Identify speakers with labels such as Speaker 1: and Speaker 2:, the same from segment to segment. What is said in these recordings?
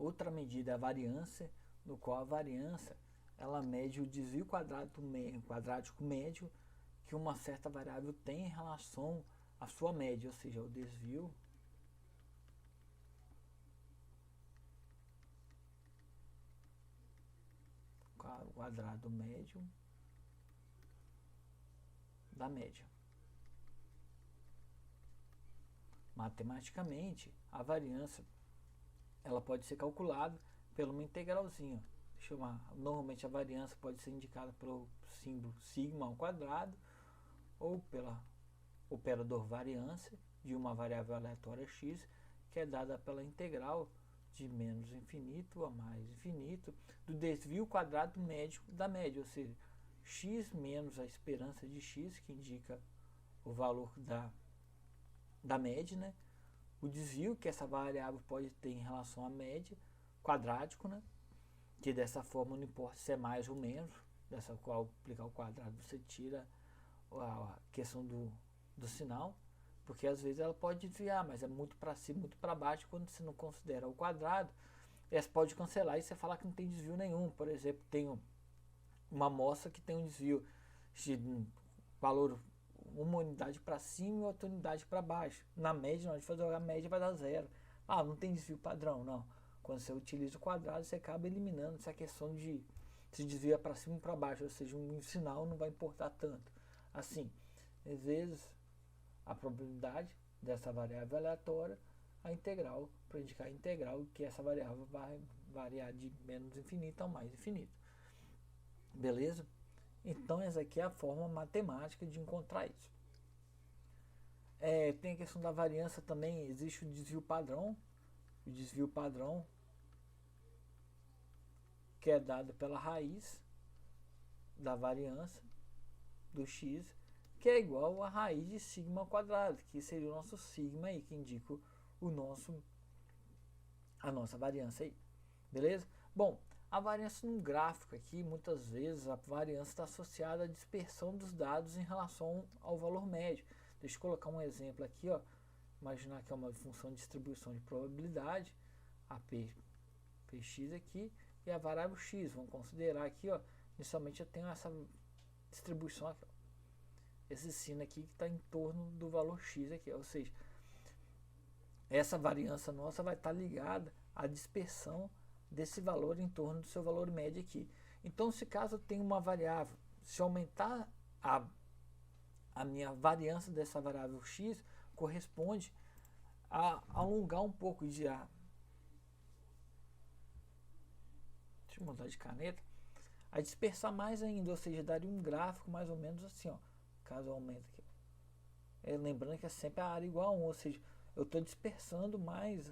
Speaker 1: outra medida é a variância, no qual a variância ela mede o desvio quadrático médio que uma certa variável tem em relação à sua média, ou seja, o desvio quadrado médio da média. Matematicamente, a variância ela pode ser calculada por uma integralzinha. Normalmente a variância pode ser indicada pelo símbolo sigma ao quadrado ou pela operador variância de uma variável aleatória x, que é dada pela integral de menos infinito a mais infinito do desvio quadrado médio da média, ou seja, x menos a esperança de x, que indica o valor da média, né? O desvio que essa variável pode ter em relação à média, quadrático, né? Que dessa forma não importa se é mais ou menos, dessa qual aplicar o quadrado você tira a questão do sinal, porque às vezes ela pode desviar, mas é muito para cima, muito para baixo, quando você não considera o quadrado, essa pode cancelar e você falar que não tem desvio nenhum. Por exemplo, tem uma amostra que tem um desvio de valor uma unidade para cima e outra unidade para baixo. Na média, na hora de fazer a média vai dar zero. Ah, não tem desvio padrão, não. Quando você utiliza o quadrado, você acaba eliminando essa questão de se desvia para cima e para baixo, ou seja, um sinal não vai importar tanto. Assim, às vezes, a probabilidade dessa variável aleatória, a integral, para indicar a integral, que essa variável vai variar de menos infinito a mais infinito. Beleza? Então, essa aqui é a forma matemática de encontrar isso. Tem a questão da variância também, existe o desvio padrão. O desvio padrão, que é dado pela raiz da variância do x, que é igual a raiz de sigma ao quadrado, que seria o nosso sigma aí, que indica a nossa variância aí. Beleza? Bom, a variância num gráfico aqui, muitas vezes a variância está associada à dispersão dos dados em relação ao valor médio. Deixa eu colocar um exemplo aqui, ó. Imaginar que é uma função de distribuição de probabilidade, a px aqui, e a variável x. Vamos considerar aqui, ó, inicialmente eu tenho essa distribuição aqui, ó, esse sino aqui que está em torno do valor x aqui, ou seja, essa variância nossa vai estar ligada à dispersão desse valor em torno do seu valor médio aqui. Então, se caso eu tenho uma variável, se aumentar a minha variância dessa variável x, corresponde a alongar um pouco de deixa eu mudar de caneta, a dispersar mais ainda, ou seja, daria um gráfico mais ou menos assim, ó, caso eu aumente aqui. Lembrando que é sempre a área igual a 1, ou seja, eu estou dispersando mais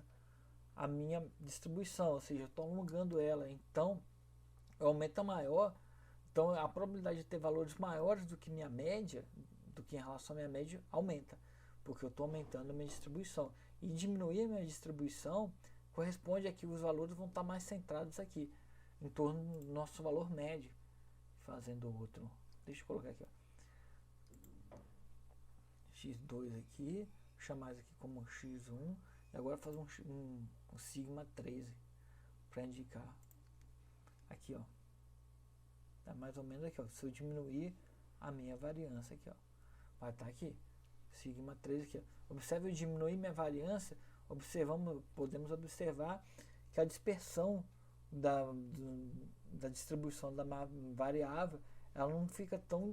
Speaker 1: a minha distribuição, ou seja, eu estou alongando ela, então aumenta maior, então a probabilidade de ter valores maiores do que minha média, do que em relação à minha média, aumenta, porque eu estou aumentando a minha distribuição. E diminuir a minha distribuição corresponde a que os valores vão estar mais centrados aqui, em torno do nosso valor médio. Fazendo outro, deixa eu colocar aqui, ó, x2 aqui, chamar isso aqui como x1, e agora fazer um sigma 13 para indicar aqui, ó, é mais ou menos aqui, ó, se eu diminuir a minha variância aqui, ó, vai estar aqui, sigma 13 aqui, ó. Observe, eu diminuir minha variância, podemos observar que a dispersão da distribuição da variável, ela não fica tão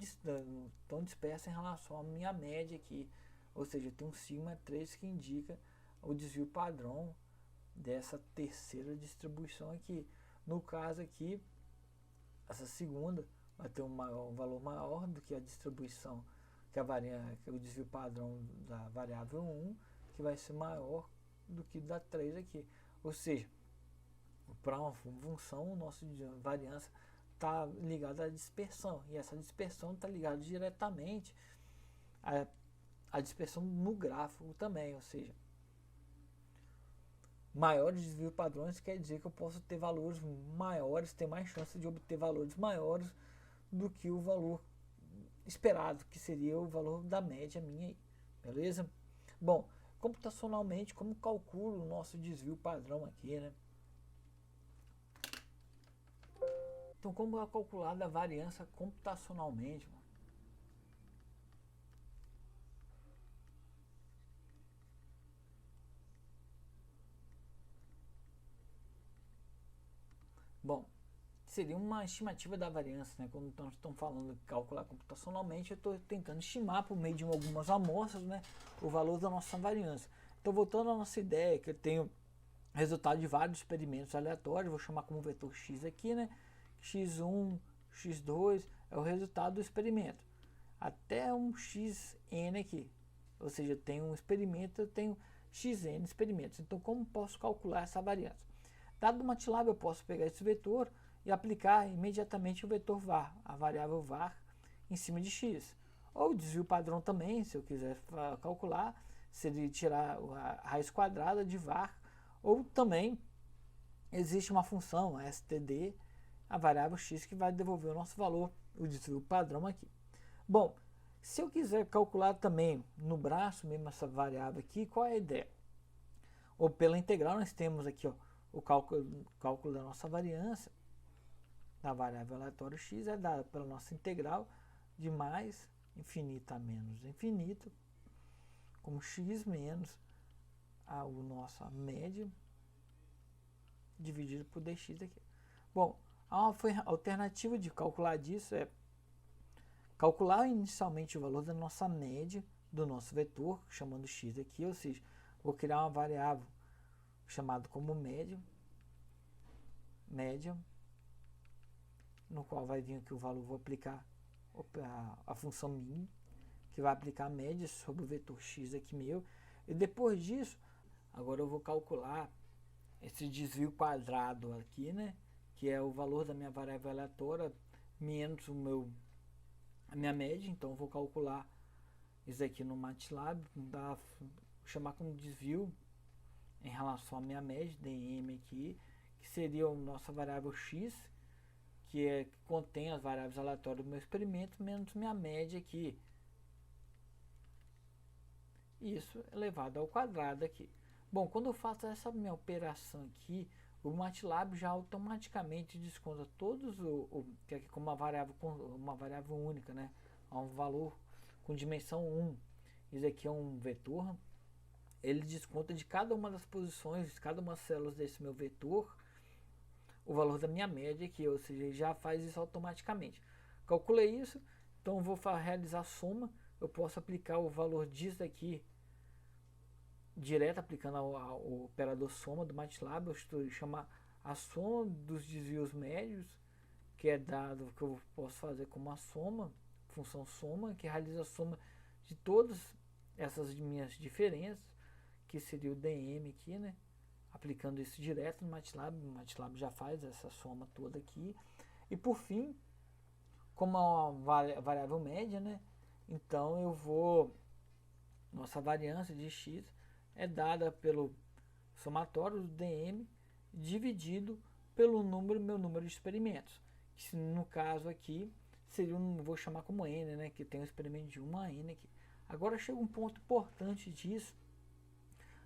Speaker 1: dispersa em relação à minha média aqui, ou seja, tem um sigma 3 que indica o desvio padrão dessa terceira distribuição aqui. No caso aqui, essa segunda vai ter um valor maior do que a distribuição, que é o desvio padrão da variável 1, que vai ser maior do que da 3 aqui. Ou seja, para uma função, o nosso variância está ligada à dispersão, e essa dispersão está ligada diretamente à dispersão no gráfico também, ou seja, maiores desvio padrões quer dizer que eu posso ter valores maiores, ter mais chance de obter valores maiores do que o valor esperado, que seria o valor da média minha aí, beleza? Bom, computacionalmente, como calculo o nosso desvio padrão aqui, né? Então, como é calculada a variância computacionalmente, mano? Bom, seria uma estimativa da variância, né? Quando nós estamos falando de calcular computacionalmente, eu estou tentando estimar por meio de algumas amostras, né, o valor da nossa variância. Então, voltando à nossa ideia, que eu tenho resultado de vários experimentos aleatórios, vou chamar como vetor x aqui, né? x1, x2 é o resultado do experimento, até um xn aqui. Ou seja, eu tenho um experimento, eu tenho xn experimentos. Então, como posso calcular essa variância? Dado o MATLAB, eu posso pegar esse vetor e aplicar imediatamente o vetor var, a variável var, em cima de x. Ou desvio padrão também, se eu quiser calcular, seria tirar a raiz quadrada de var. Ou também existe uma função, a std, a variável x, que vai devolver o nosso valor, o desvio padrão aqui. Bom, se eu quiser calcular também no braço mesmo essa variável aqui, qual é a ideia? Ou pela integral nós temos aqui, ó, o cálculo da nossa variância da variável aleatória x é dada pela nossa integral de mais infinito a menos infinito, como x menos a nossa média dividido por dx aqui. Bom, a alternativa de calcular disso é calcular inicialmente o valor da nossa média do nosso vetor, chamando x aqui, ou seja, vou criar uma variável chamada como média, no qual vai vir aqui o valor, vou aplicar a função min, que vai aplicar a média sobre o vetor x aqui meu, e depois disso, agora eu vou calcular esse desvio quadrado aqui, né, que é o valor da minha variável aleatória menos a minha média. Então eu vou calcular isso aqui no MATLAB, vou chamar como desvio em relação à minha média, dm aqui, que seria a nossa variável x, que contém as variáveis aleatórias do meu experimento, menos minha média aqui. Isso elevado ao quadrado aqui. Bom, quando eu faço essa minha operação aqui, o MATLAB já automaticamente desconta todos que é como uma variável única, né? Um valor com dimensão 1. Isso aqui é um vetor. Ele desconta de cada uma das posições, de cada uma das células desse meu vetor, o valor da minha média aqui, ou seja, ele já faz isso automaticamente. Calculei isso, então eu vou realizar a soma. Eu posso aplicar o valor disso aqui direto, aplicando o operador soma do MATLAB. Eu estou chamar a soma dos desvios médios, que é dado que eu posso fazer como a soma, função soma, que realiza a soma de todas essas minhas diferenças, que seria o dm aqui, né? Aplicando isso direto no MATLAB, o MATLAB já faz essa soma toda aqui. E por fim, como é uma variável média, né? Então eu vou, nossa variância de x é dada pelo somatório do dm dividido pelo meu número de experimentos, que no caso aqui seria vou chamar como n, né? Que tem um experimento de 1 a n aqui. Agora chega um ponto importante disso.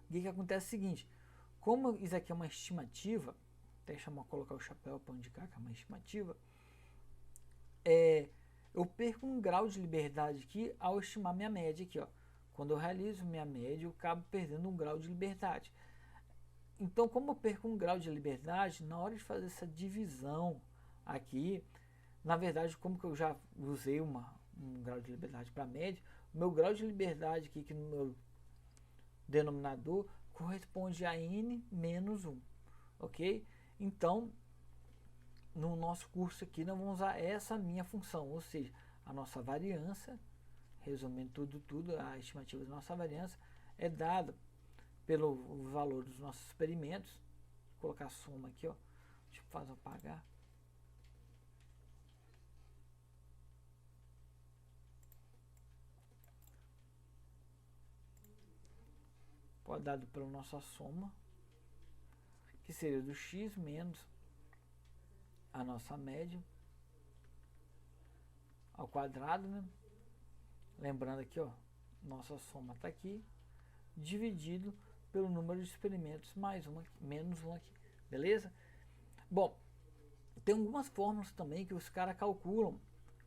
Speaker 1: O que acontece é o seguinte: como isso aqui é uma estimativa, até colocar o chapéu para indicar que é uma estimativa, eu perco um grau de liberdade aqui ao estimar minha média aqui, ó. Quando eu realizo minha média, eu acabo perdendo um grau de liberdade. Então, como eu perco um grau de liberdade, na hora de fazer essa divisão aqui, na verdade, como que eu já usei um grau de liberdade para média, o meu grau de liberdade aqui no meu denominador corresponde a n menos 1, ok? Então, no nosso curso aqui, nós vamos usar essa minha função, ou seja, a nossa variância, resumindo tudo, a estimativa da nossa variância é dada pelo valor dos nossos experimentos. Vou colocar a soma aqui, ó. Deixa eu fazer apagar. Pode dado pela nossa soma, que seria do x menos a nossa média ao quadrado, né? Lembrando aqui, ó, nossa soma está aqui, dividido pelo número de experimentos mais um aqui, menos um aqui, beleza? Bom, Tem algumas fórmulas também que os caras calculam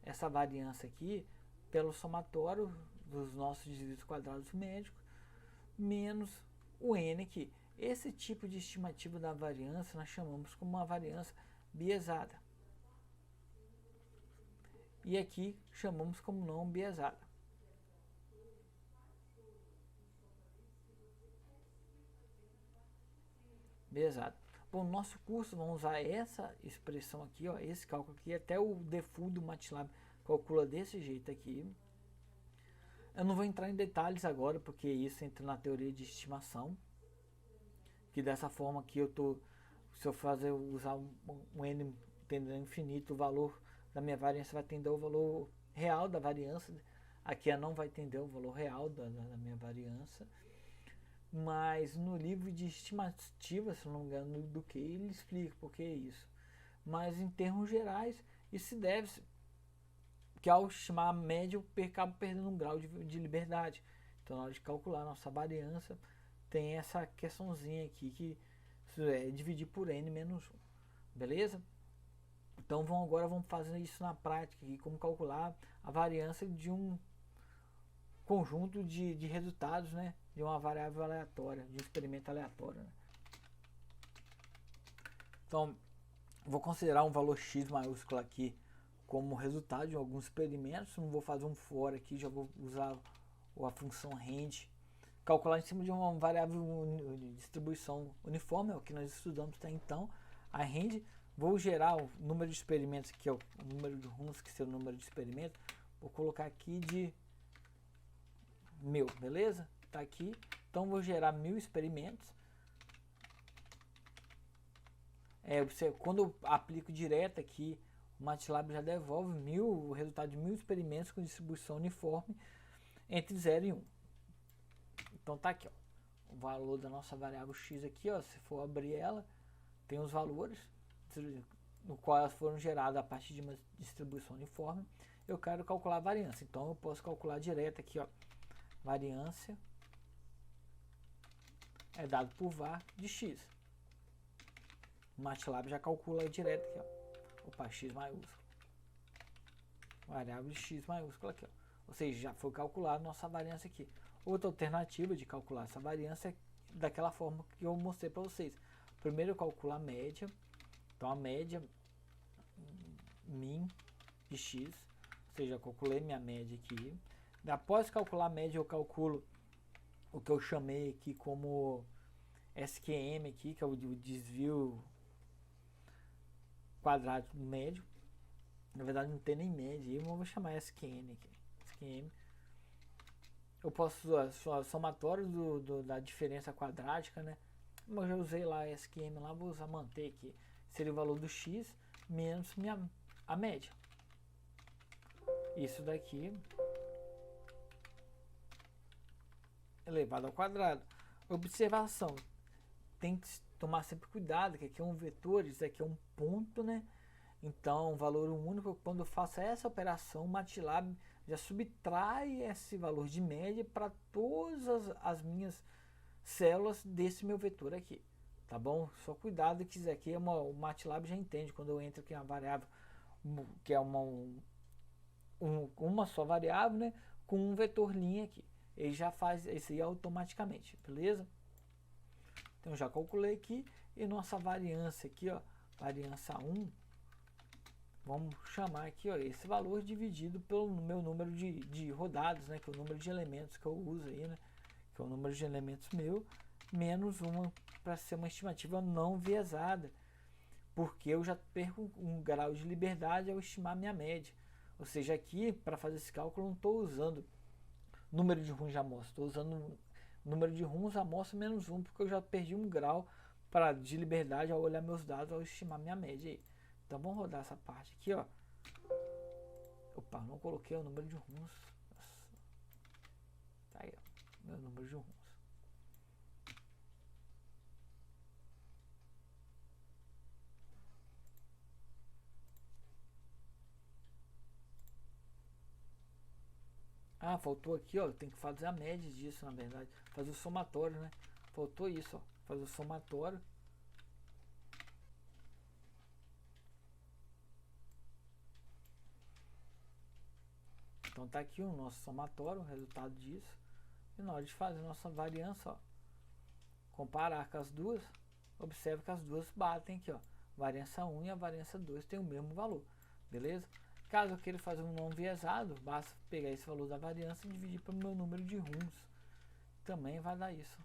Speaker 1: essa variância aqui pelo somatório dos nossos desvios quadrados médicos menos o n aqui. Esse tipo de estimativa da variância nós chamamos como uma variância biesada. E aqui chamamos como não biesada. Biesada. Bom, no nosso curso vamos usar essa expressão aqui, ó, esse cálculo aqui, até o default do MATLAB calcula desse jeito aqui. Eu não vou entrar em detalhes agora, porque isso entra na teoria de estimação. Que dessa forma aqui eu tô, se eu usar um n tendendo a infinito, o valor da minha variância vai tender ao valor real da variância. Aqui não vai tender ao valor real da minha variância. Mas no livro de estimativa, se não me engano, do que ele explica por que isso. Mas em termos gerais, isso se deve que ao estimar a média eu acabo perdendo um grau de liberdade. Então na hora de calcular a nossa variância, tem essa questãozinha aqui que é dividir por n menos 1. Beleza? Então agora vamos fazer isso na prática aqui, como calcular a variância de um conjunto de resultados, né, de uma variável aleatória, de um experimento aleatório, né? Então, vou considerar um valor x maiúsculo aqui como resultado de alguns experimentos. Não vou fazer um for aqui, já vou usar a função range, calcular em cima de uma variável de distribuição uniforme, é o que nós estudamos até então, a range. Vou gerar o número de experimentos, que é o número de runs, que é o número de experimentos, vou colocar aqui de 1000, beleza? Tá aqui. Então vou gerar 1000 experimentos. Quando eu aplico direto aqui, o MATLAB já devolve o resultado de 1000 experimentos com distribuição uniforme entre 0 e 1. Então tá aqui, ó, o valor da nossa variável x aqui, ó, se for abrir ela, tem os valores no qual elas foram geradas a partir de uma distribuição uniforme. Eu quero calcular a variância, então eu posso calcular direto aqui, ó, variância é dado por var de x. O MATLAB já calcula direto aqui, ó. Opa, x maiúsculo. Variável de x maiúsculo aqui, ó. Ou seja, já foi calculada nossa variância aqui. Outra alternativa de calcular essa variância é daquela forma que eu mostrei para vocês. Primeiro eu calculo a média. Então a média min de x. Ou seja, eu calculei minha média aqui. Após calcular a média, eu calculo o que eu chamei aqui como SQM aqui, que é o desvio quadrado médio. Na verdade não tem nem média, eu vou chamar SQN aqui. SQM. Eu posso usar somatório da diferença quadrática, né? Como eu já usei lá SQM lá, vou usar manter aqui. Seria o valor do x menos a média. Isso daqui elevado ao quadrado. Observação, tem que tomar sempre cuidado, que aqui é um vetor, isso aqui é um ponto, né? Então, um valor único, quando eu faço essa operação, o MATLAB já subtrai esse valor de média para todas as minhas células desse meu vetor aqui, tá bom? Só cuidado que isso aqui o MATLAB já entende quando eu entro aqui na variável, que é uma só variável, né? Com um vetor linha aqui. Ele já faz isso aí automaticamente, beleza? Então já calculei aqui e nossa variância aqui, ó, variância 1, vamos chamar aqui, ó, esse valor dividido pelo meu número de rodadas, né, que é o número de elementos que eu uso aí, né, que é o número de elementos meu, menos uma para ser uma estimativa não viesada, porque eu já perco um grau de liberdade ao estimar minha média. Ou seja, aqui, para fazer esse cálculo, eu não estou usando número de runs de amostra, estou usando número de runs amostra menos 1, porque eu já perdi um grau de liberdade ao olhar meus dados, ao estimar minha média aí. Então vamos rodar essa parte aqui, ó. Opa, não coloquei o número de runs. Tá aí, ó, meu número de runs. Ah, faltou aqui, ó, tem que fazer a média disso, na verdade. Fazer o somatório, né? Faltou isso, ó. Fazer o somatório. Então tá aqui o nosso somatório, o resultado disso. E na hora de fazer nossa variância, ó, comparar com as duas, observe que as duas batem aqui, ó. Variância 1 e a variância 2 tem o mesmo valor, beleza? Caso eu queira fazer um não enviesado, basta pegar esse valor da variância e dividir pelo meu número de rumos. Também vai dar isso.